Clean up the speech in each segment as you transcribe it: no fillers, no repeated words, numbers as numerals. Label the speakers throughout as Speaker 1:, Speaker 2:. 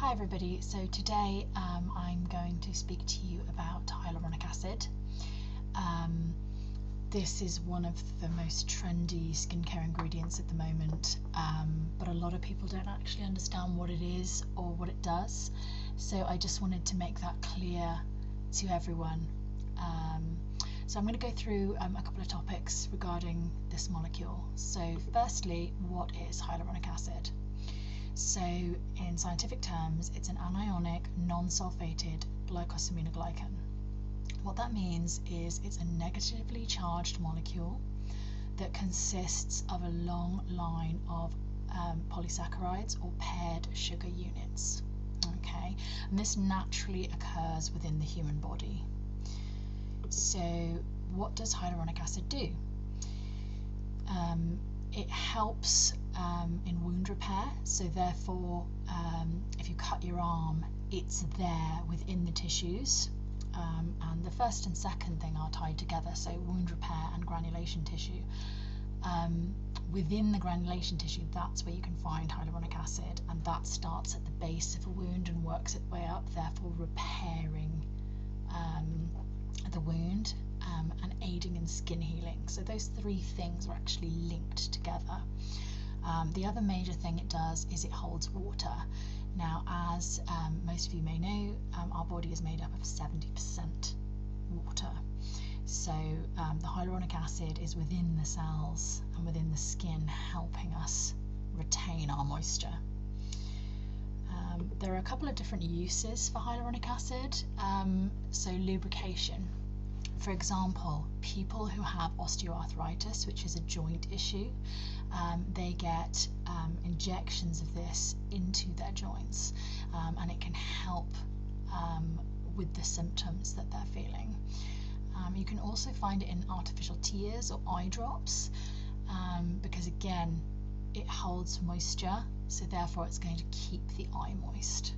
Speaker 1: Hi everybody, so today I'm going to speak to you about hyaluronic acid. This is one of the most trendy skincare ingredients at the moment, but a lot of people don't actually understand what it is or what it does, so I just wanted to make that clear to everyone. So I'm going to go through a couple of topics regarding this molecule. So firstly, what is hyaluronic acid? So in scientific terms, it's an anionic, non-sulfated glycosaminoglycan. What that means is it's a negatively charged molecule that consists of a long line of polysaccharides or paired sugar units. Okay, and this naturally occurs within the human body. So what does hyaluronic acid do? It helps in wound repair, so therefore if you cut your arm, it's there within the tissues, and the first and second thing are tied together, so wound repair and granulation tissue. Within the granulation tissue, that's where you can find hyaluronic acid, and that starts at the base of a wound and works its way up, therefore repairing the wound and aiding in skin healing. So those three things are actually linked together. The other major thing it does is it holds water. Now, as most of you may know, our body is made up of 70% water. So the hyaluronic acid is within the cells and within the skin, helping us retain our moisture. There are a couple of different uses for hyaluronic acid. So lubrication. For example, people who have osteoarthritis, which is a joint issue, they get injections of this into their joints, and it can help with the symptoms that they're feeling. You can also find it in artificial tears or eye drops, because again, it holds moisture, so therefore it's going to keep the eye moist.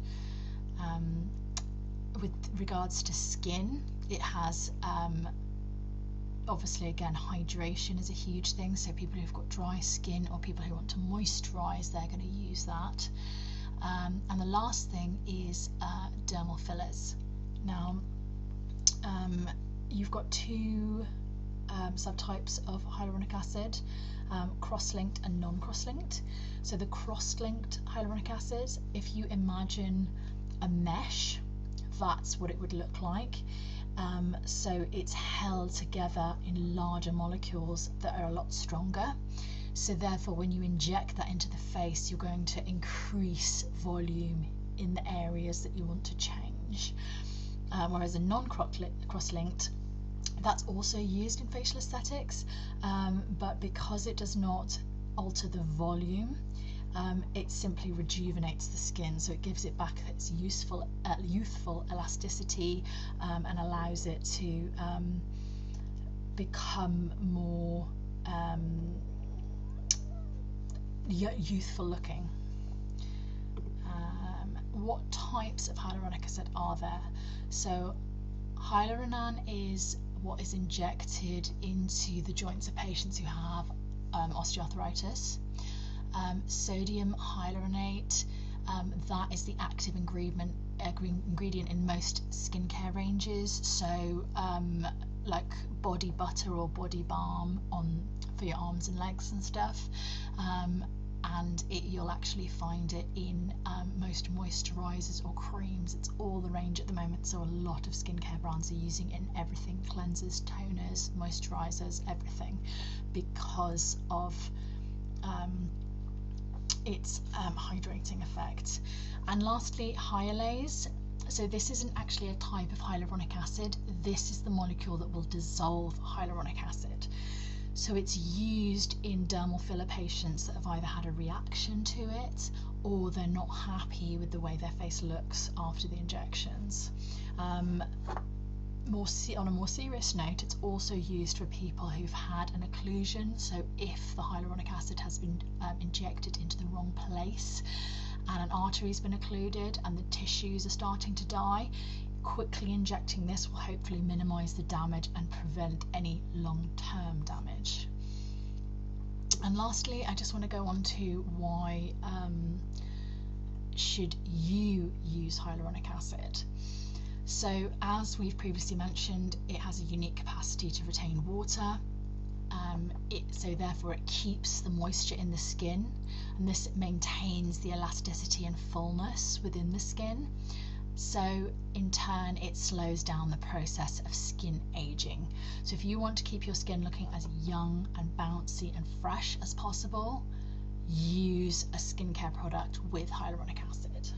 Speaker 1: With regards to skin, it has obviously, again, hydration is a huge thing, so people who've got dry skin or people who want to moisturize, they're going to use that. And the last thing is dermal fillers. Now, you've got two subtypes of hyaluronic acid, cross-linked and non-cross-linked. So the cross-linked hyaluronic acid, if you imagine a mesh, that's what it would look like. So it's held together in larger molecules that are a lot stronger. So therefore, when you inject that into the face, you're going to increase volume in the areas that you want to change. Whereas a non-cross-linked, that's also used in facial aesthetics, but because it does not alter the volume, it simply rejuvenates the skin, so it gives it back its youthful elasticity, and allows it to become more youthful looking. What types of hyaluronic acid are there? So hyaluronan is what is injected into the joints of patients who have osteoarthritis. Sodium hyaluronate, that is the active ingredient in most skincare ranges, so like body butter or body balm for your arms and legs and stuff, and you'll actually find it in most moisturizers or creams. It's all the range at the moment, so a lot of skincare brands are using it in everything: cleansers, toners, moisturizers, everything, because of its hydrating effect. And lastly, hyalase. So this isn't actually a type of hyaluronic acid, this is the molecule that will dissolve hyaluronic acid. So it's used in dermal filler patients that have either had a reaction to it or they're not happy with the way their face looks after the injections. On a more serious note, it's also used for people who've had an occlusion. So if the hyaluronic acid has been injected into the wrong place and an artery's been occluded and the tissues are starting to die, quickly injecting this will hopefully minimize the damage and prevent any long-term damage. And lastly, I just want to go on to why should you use hyaluronic acid? So as we've previously mentioned, it has a unique capacity to retain water. So therefore it keeps the moisture in the skin, and this maintains the elasticity and fullness within the skin. So in turn it slows down the process of skin aging. So if you want to keep your skin looking as young and bouncy and fresh as possible, use a skincare product with hyaluronic acid.